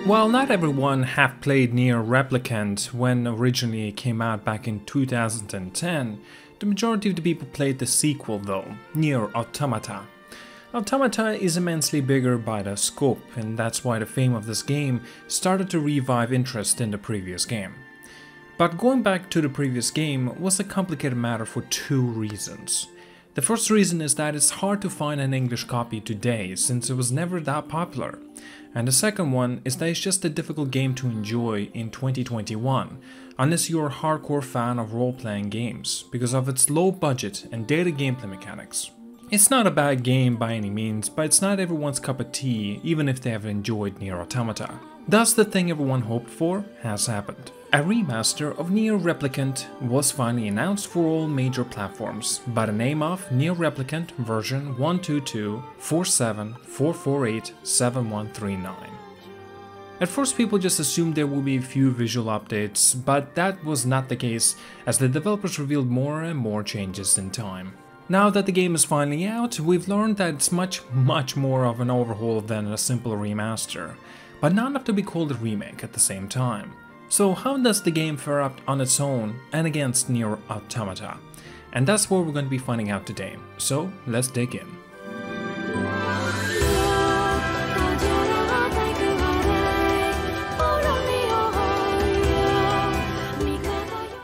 While not everyone have played NieR Replicant when originally it came out back in 2010, the majority of the people played the sequel though, NieR Automata. Automata is immensely bigger by the scope, and that's why the fame of this game started to revive interest in the previous game. But going back to the previous game was a complicated matter for two reasons. The first reason is that it's hard to find an English copy today since it was never that popular. And the second one is that it's just a difficult game to enjoy in 2021, unless you're a hardcore fan of role-playing games, because of its low budget and dated gameplay mechanics. It's not a bad game by any means, but it's not everyone's cup of tea, even if they have enjoyed NieR Automata. Thus, the thing everyone hoped for has happened. A remaster of NieR Replicant was finally announced for all major platforms by the name of NieR Replicant version 1.22474487139. At first people just assumed there would be a few visual updates, but that was not the case as the developers revealed more and more changes in time. Now that the game is finally out, we've learned that it's much more of an overhaul than a simple remaster, but not enough to be called a remake at the same time. So how does the game fare up on its own and against NieR Automata? And that's what we're going to be finding out today, so let's dig in.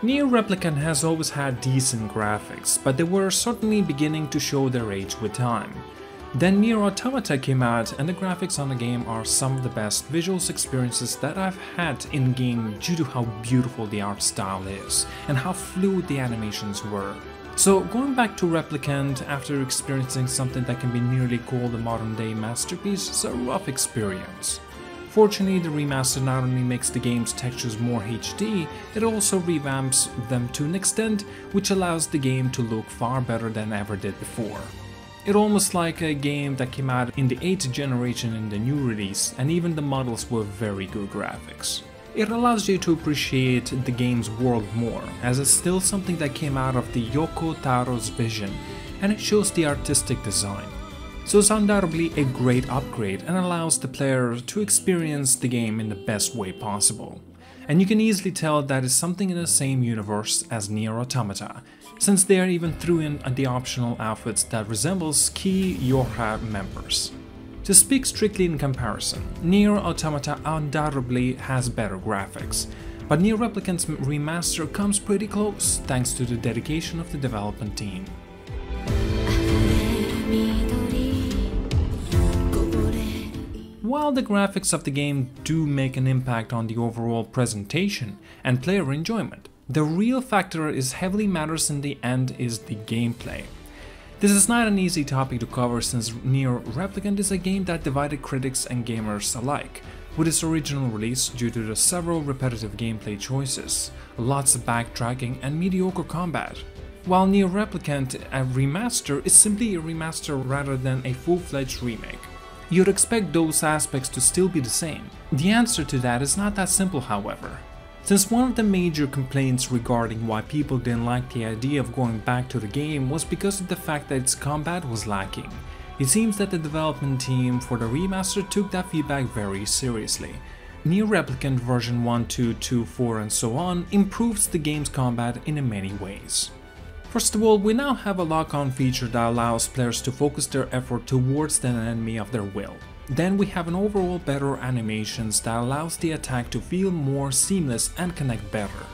NieR Replicant has always had decent graphics, but they were certainly beginning to show their age with time. Then NieR Automata came out, and the graphics on the game are some of the best visuals experiences that I've had in-game due to how beautiful the art style is, and how fluid the animations were. So going back to Replicant after experiencing something that can be nearly called a modern-day masterpiece is a rough experience. Fortunately, the remaster not only makes the game's textures more HD, it also revamps them to an extent which allows the game to look far better than ever did before. It's almost like a game that came out in the 8th generation in the new release, and even the models were very good graphics. It allows you to appreciate the game's world more, as it's still something that came out of the Yoko Taro's vision, and it shows the artistic design. So it's undoubtedly a great upgrade and allows the player to experience the game in the best way possible. And you can easily tell that it's something in the same universe as NieR Automata, since they even threw in the optional outfits that resembles key Yorha members. To speak strictly in comparison, NieR Automata undoubtedly has better graphics, but NieR Replicant's remaster comes pretty close thanks to the dedication of the development team. While the graphics of the game do make an impact on the overall presentation and player enjoyment, the real factor is heavily matters in the end is the gameplay. This is not an easy topic to cover since NieR Replicant is a game that divided critics and gamers alike, with its original release due to the several repetitive gameplay choices, lots of backtracking and mediocre combat. While NieR Replicant, a remaster, is simply a remaster rather than a full-fledged remake. You'd expect those aspects to still be the same. The answer to that is not that simple, however. Since one of the major complaints regarding why people didn't like the idea of going back to the game was because of the fact that its combat was lacking, it seems that the development team for the remaster took that feedback very seriously. NieR Replicant version 1.224 and so on improves the game's combat in many ways. First of all, we now have a lock-on feature that allows players to focus their effort towards an enemy of their will. Then we have an overall better animations that allows the attack to feel more seamless and connect better.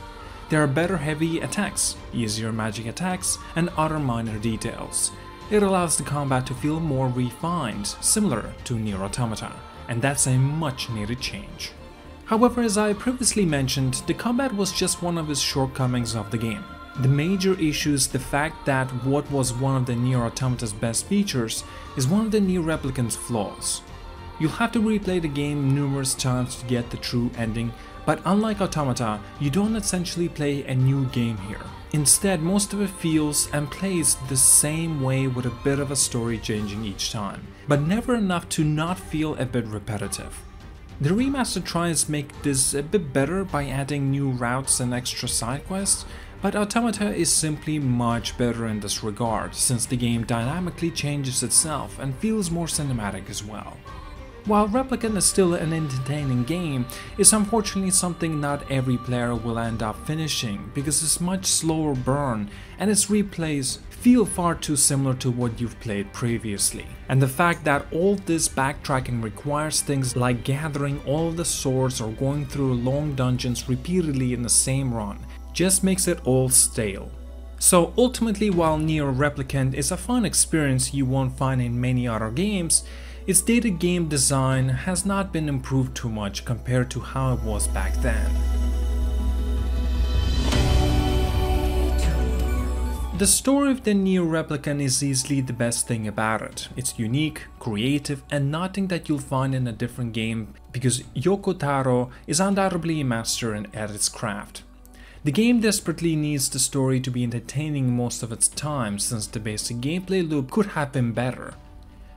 There are better heavy attacks, easier magic attacks, and other minor details. It allows the combat to feel more refined, similar to NieR Automata, and that's a much needed change. However, as I previously mentioned, the combat was just one of the shortcomings of the game. The major issue is the fact that what was one of the NieR Automata's best features is one of the NieR Replicant's flaws. You'll have to replay the game numerous times to get the true ending, but unlike Automata, you don't essentially play a new game here. Instead, most of it feels and plays the same way with a bit of a story changing each time, but never enough to not feel a bit repetitive. The remaster tries to make this a bit better by adding new routes and extra side quests, but Automata is simply much better in this regard, since the game dynamically changes itself and feels more cinematic as well. While Replicant is still an entertaining game, it's unfortunately something not every player will end up finishing because it's much slower burn and its replays feel far too similar to what you've played previously. And the fact that all this backtracking requires things like gathering all of the swords or going through long dungeons repeatedly in the same run just makes it all stale. So ultimately, while NieR Replicant is a fun experience you won't find in many other games, its dated game design has not been improved too much compared to how it was back then. The story of the NieR Replicant is easily the best thing about it. It's unique, creative, and nothing that you'll find in a different game because Yoko Taro is undoubtedly a master at its craft. The game desperately needs the story to be entertaining most of its time since the basic gameplay loop could have been better.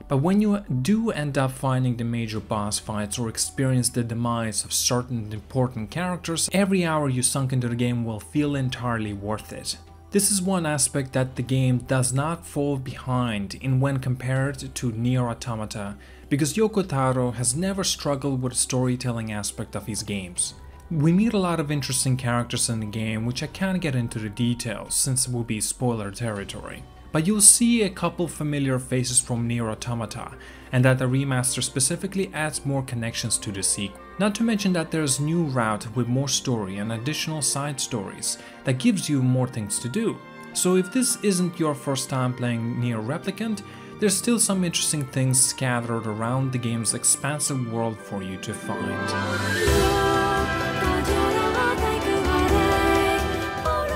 But when you do end up finding the major boss fights or experience the demise of certain important characters, every hour you sunk into the game will feel entirely worth it. This is one aspect that the game does not fall behind in when compared to NieR Automata, because Yoko Taro has never struggled with the storytelling aspect of his games. We meet a lot of interesting characters in the game, which I can't get into the details since it will be spoiler territory. But you'll see a couple familiar faces from NieR Automata, and that the remaster specifically adds more connections to the sequel. Not to mention that there's new route with more story and additional side stories that gives you more things to do. So if this isn't your first time playing NieR Replicant, there's still some interesting things scattered around the game's expansive world for you to find.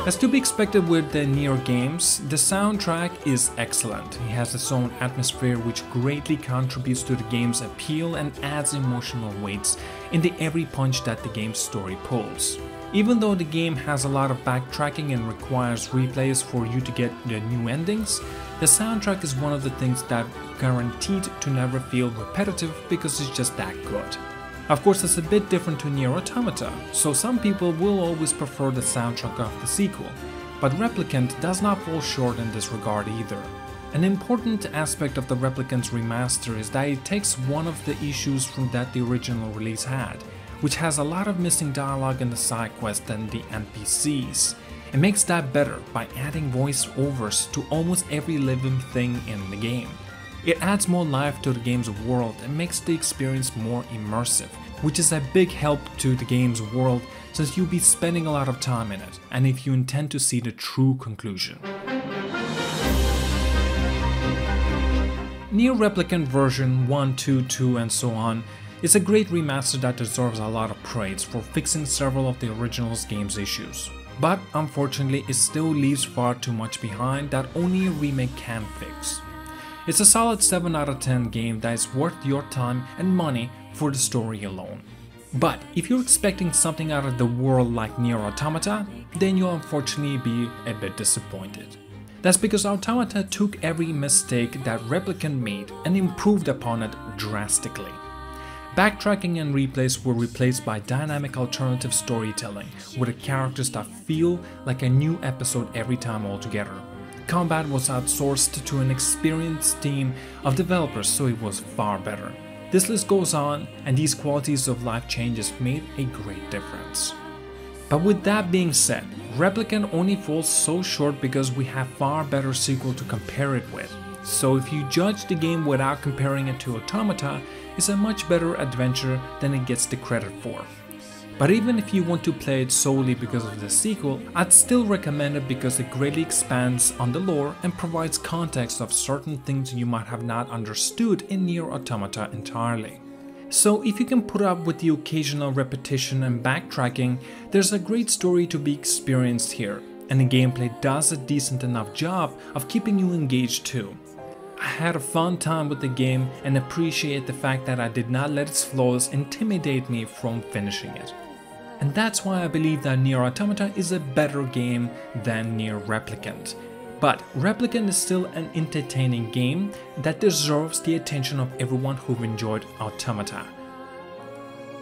As to be expected with the NieR games, the soundtrack is excellent. It has its own atmosphere which greatly contributes to the game's appeal and adds emotional weights into every punch that the game's story pulls. Even though the game has a lot of backtracking and requires replays for you to get the new endings, the soundtrack is one of the things that guaranteed to never feel repetitive because it's just that good. Of course, it's a bit different to NieR Automata, so some people will always prefer the soundtrack of the sequel, but Replicant does not fall short in this regard either. An important aspect of the Replicant's remaster is that it takes one of the issues from that the original release had, which has a lot of missing dialogue in the side quests and the NPCs. It makes that better by adding voice-overs to almost every living thing in the game. It adds more life to the game's world and makes the experience more immersive, which is a big help to the game's world since you'll be spending a lot of time in it, and if you intend to see the true conclusion. NieR Replicant version 1.2.2 and so on is a great remaster that deserves a lot of praise for fixing several of the original game's issues. But unfortunately, it still leaves far too much behind that only a remake can fix. It's a solid 7 out of 10 game that is worth your time and money for the story alone. But if you're expecting something out of the world like NieR Automata, then you'll unfortunately be a bit disappointed. That's because Automata took every mistake that Replicant made and improved upon it drastically. Backtracking and replays were replaced by dynamic alternative storytelling with the characters that feel like a new episode every time altogether. Combat was outsourced to an experienced team of developers, so it was far better. This list goes on, and these qualities of life changes made a great difference. But with that being said, Replicant only falls so short because we have far better sequel to compare it with. So if you judge the game without comparing it to Automata, it's a much better adventure than it gets the credit for. But even if you want to play it solely because of the sequel, I'd still recommend it because it greatly expands on the lore and provides context of certain things you might have not understood in NieR Automata entirely. So if you can put up with the occasional repetition and backtracking, there's a great story to be experienced here, and the gameplay does a decent enough job of keeping you engaged too. I had a fun time with the game and appreciate the fact that I did not let its flaws intimidate me from finishing it. And that's why I believe that NieR Automata is a better game than NieR Replicant. But Replicant is still an entertaining game that deserves the attention of everyone who enjoyed Automata.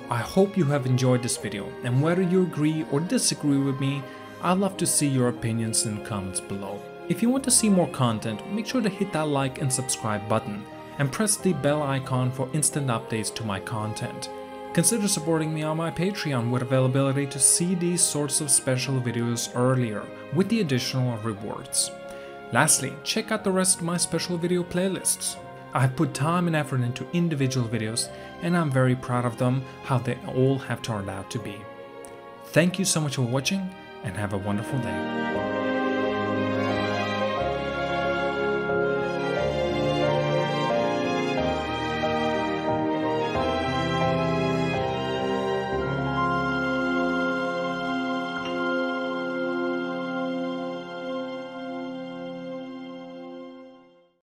I hope you have enjoyed this video, and whether you agree or disagree with me, I'd love to see your opinions in the comments below. If you want to see more content, make sure to hit that like and subscribe button. and press the bell icon for instant updates to my content. Consider supporting me on my Patreon with availability to see these sorts of special videos earlier with the additional rewards. Lastly, check out the rest of my special video playlists. I've put time and effort into individual videos and I'm very proud of them, how they all have turned out to be. Thank you so much for watching and have a wonderful day.